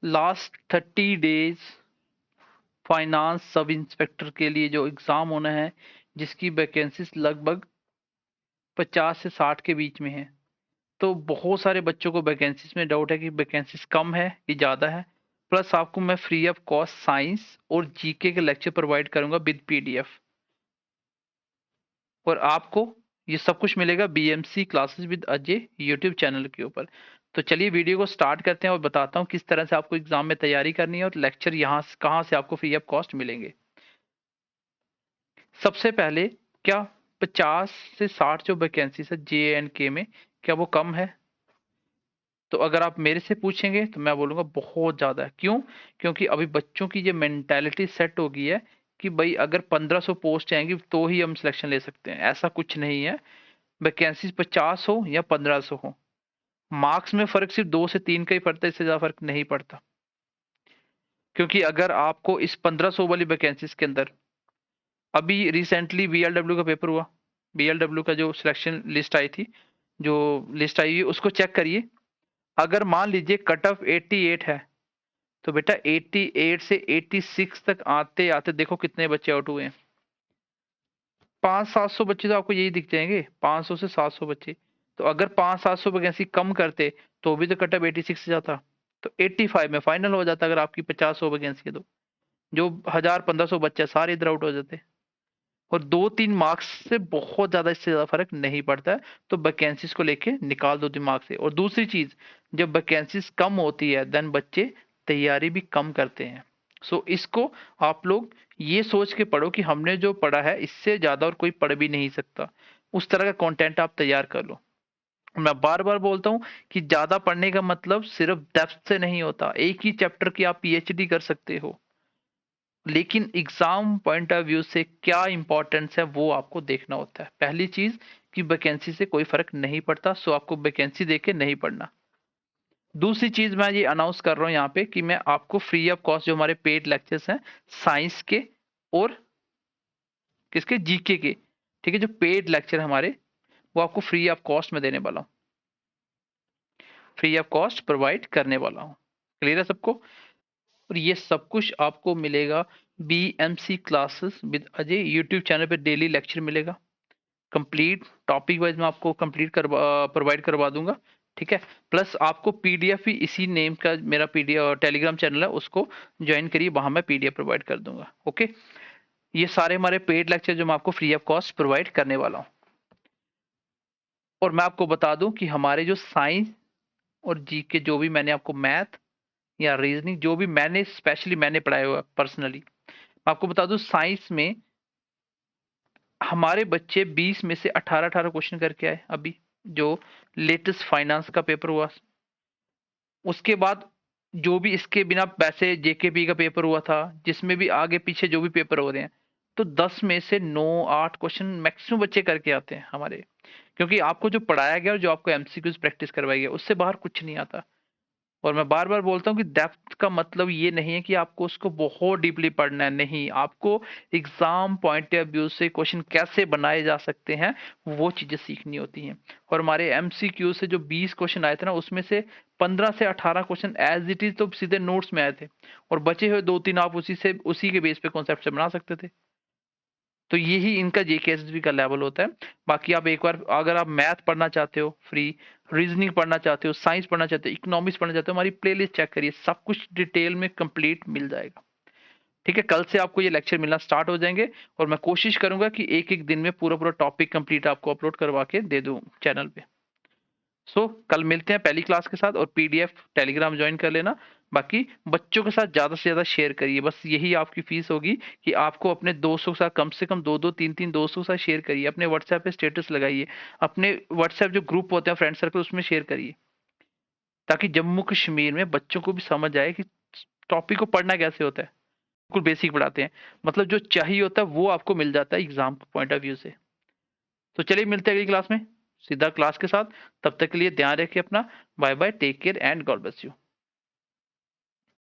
Last 30 days finance sub inspector के लिए जो एग्ज़ाम होना है, जिसकी वैकेंसीज लगभग 50 से 60 के बीच में है। तो बहुत सारे बच्चों को वैकेंसीज में डाउट है कि वैकेंसीज कम है कि ज़्यादा है। प्लस आपको मैं फ्री ऑफ कॉस्ट साइंस और जीके के लेक्चर प्रोवाइड करूंगा विद पीडीएफ, और आपको ये सब कुछ मिलेगा BMC classes with Ajay YouTube channel के ऊपर। तो चलिए वीडियो को स्टार्ट करते हैं और बताता हूँ किस तरह से आपको एग्जाम में तैयारी करनी है और लेक्चर यहाँ से कहाँ से आपको फ्री ऑफ कॉस्ट मिलेंगे। सबसे पहले, क्या 50 से 60 जो वैकेंसी है जे एंड के में, क्या वो कम है? तो अगर आप मेरे से पूछेंगे तो मैं बोलूँगा बहुत ज़्यादा है। क्यों? क्योंकि अभी बच्चों की ये मेंटालिटी सेट हो गई है कि भाई अगर 1500 पोस्ट आएंगी तो ही हम सिलेक्शन ले सकते हैं। ऐसा कुछ नहीं है। वैकेंसीज 50 हो या 1500 हो, मार्क्स में फर्क सिर्फ 2 से 3 का ही पड़ता है, इससे ज़्यादा फर्क नहीं पड़ता। क्योंकि अगर आपको इस 1500 वाली वैकेंसीज के अंदर अभी रिसेंटली बीएलडब्ल्यू का पेपर हुआ, बीएलडब्ल्यू का जो सिलेक्शन लिस्ट आई थी, जो लिस्ट आई है उसको चेक करिए। अगर मान लीजिए कट ऑफ 88 है, तो बेटा 88 से 86 तक आते आते देखो कितने बच्चे आउट हुए हैं। 500-700 बच्चे तो आपको यही दिख जाएंगे, 500 से 700 बच्चे। तो अगर 500-700 वैकेंसी कम करते तो भी तो कट ऑफ 86 से जाता, तो 85 में फाइनल हो जाता। अगर आपकी 50-100 वैकेंसी है तो जो 1000-1500 बच्चे सारे इधर आउट हो जाते। और 2-3 मार्क्स से बहुत ज्यादा, इससे ज्यादा फर्क नहीं पड़ता है। तो वैकेंसीज को लेके निकाल दो दिमाग से। और दूसरी चीज, जब वैकेंसीज कम होती है देन बच्चे तैयारी भी कम करते हैं। सो इसको आप लोग ये सोच के पढ़ो कि हमने जो पढ़ा है इससे ज्यादा और कोई पढ़ भी नहीं सकता। उस तरह का कंटेंट आप तैयार कर लो। मैं बार बार बोलता हूं कि ज्यादा पढ़ने का मतलब सिर्फ डेप्थ से नहीं होता। एक ही चैप्टर की आप पीएचडी कर सकते हो, लेकिन एग्जाम पॉइंट ऑफ व्यू से क्या इंपॉर्टेंस है वो आपको देखना होता है। पहली चीज कि वैकेंसी से कोई फर्क नहीं पड़ता, सो आपको वैकेंसी देके नहीं पढ़ना। दूसरी चीज मैं ये अनाउंस कर रहा हूं यहाँ पे कि मैं आपको फ्री ऑफ कॉस्ट जो हमारे पेड लेक्चर्स हैं साइंस के और किसके, जीके के, ठीक है, जो पेड लेक्चर हमारे वो आपको फ्री ऑफ कॉस्ट में देने वाला हूँ, फ्री ऑफ कॉस्ट प्रोवाइड करने वाला हूँ। क्लियर है सबको? और ये सब कुछ आपको मिलेगा BMC classes with Ajay YouTube channel पे। डेली लेक्चर मिलेगा कंप्लीट टॉपिक वाइज, मैं आपको कंप्लीट प्रोवाइड करवा दूंगा। ठीक है। प्लस आपको पीडीएफ भी इसी नेम का मेरा पीडीएफ टेलीग्राम चैनल है, उसको ज्वाइन करिए, वहां मैं पीडीएफ प्रोवाइड कर दूंगा। ओके। ये सारे हमारे पेड लेक्चर जो मैं आपको फ्री ऑफ कॉस्ट प्रोवाइड करने वाला हूँ। और मैं आपको बता दूं कि हमारे जो साइंस और जीके, जो भी मैंने आपको मैथ या रीजनिंग जो भी मैंने स्पेशली मैंने पढ़ाया हुआ पर्सनली, आपको बता दूं साइंस में हमारे बच्चे 20 में से 18-18 क्वेश्चन करके आए। अभी जो लेटेस्ट फाइनेंस का पेपर हुआ, उसके बाद जो भी इसके बिना वैसे जेकेपी का पेपर हुआ था, जिसमें भी आगे पीछे जो भी पेपर हो रहे हैं, तो 10 में से 9-8 क्वेश्चन मैक्सिमम बच्चे करके आते हैं हमारे। क्योंकि आपको जो पढ़ाया गया और जो आपको एमसीक्यूज प्रैक्टिस करवाई गई उससे बाहर कुछ नहीं आता। और मैं बार बार बोलता हूँ कि डेप्थ का मतलब ये नहीं है कि आपको उसको बहुत डीपली पढ़ना है, नहीं। आपको एग्जाम पॉइंट ऑफ व्यू से क्वेश्चन कैसे बनाए जा सकते हैं वो चीजें सीखनी होती हैं। और हमारे एमसीक्यू से जो 20 क्वेश्चन आए थे ना, उसमें से 15 से 18 क्वेश्चन एज इट इज तो सीधे नोट्स में आए थे, और बचे हुए 2-3 आप उसी के बेस पे कॉन्सेप्ट से बना सकते थे। तो यही इनका जेकेएसएसबी का लेवल होता है। बाकी आप एक बार अगर आप मैथ पढ़ना चाहते हो फ्री, रीजनिंग पढ़ना चाहते हो, साइंस पढ़ना चाहते हो, इकोनॉमिक्स पढ़ना चाहते हो, हमारी प्लेलिस्ट चेक करिए, सब कुछ डिटेल में कंप्लीट मिल जाएगा। ठीक है। कल से आपको ये लेक्चर मिलना स्टार्ट हो जाएंगे, और मैं कोशिश करूंगा कि एक एक दिन में पूरा पूरा टॉपिक कंप्लीट आपको अपलोड करवा के दे दूं चैनल पे। कल मिलते हैं पहली क्लास के साथ, और पीडीएफ टेलीग्राम ज्वाइन कर लेना। बाकी बच्चों के साथ ज्यादा से ज्यादा शेयर करिए, बस यही आपकी फीस होगी कि आपको अपने दोस्तों के साथ कम से कम 2-2 3-3 दोस्तों के साथ शेयर करिए, अपने व्हाट्सएप पे स्टेटस लगाइए, अपने व्हाट्सएप जो ग्रुप होते हैं फ्रेंड सर्कल उसमें शेयर करिए, ताकि जम्मू कश्मीर में बच्चों को भी समझ आए कि टॉपिक को पढ़ना कैसे होता है। बिल्कुल बेसिक पढ़ाते हैं, मतलब जो चाहिए होता है वो आपको मिल जाता है एग्जाम पॉइंट ऑफ व्यू से। तो चलिए मिलते हैं अगली क्लास में सीधा क्लास के साथ। तब तक के लिए ध्यान रखिए अपना। Bye bye, take care and God bless you.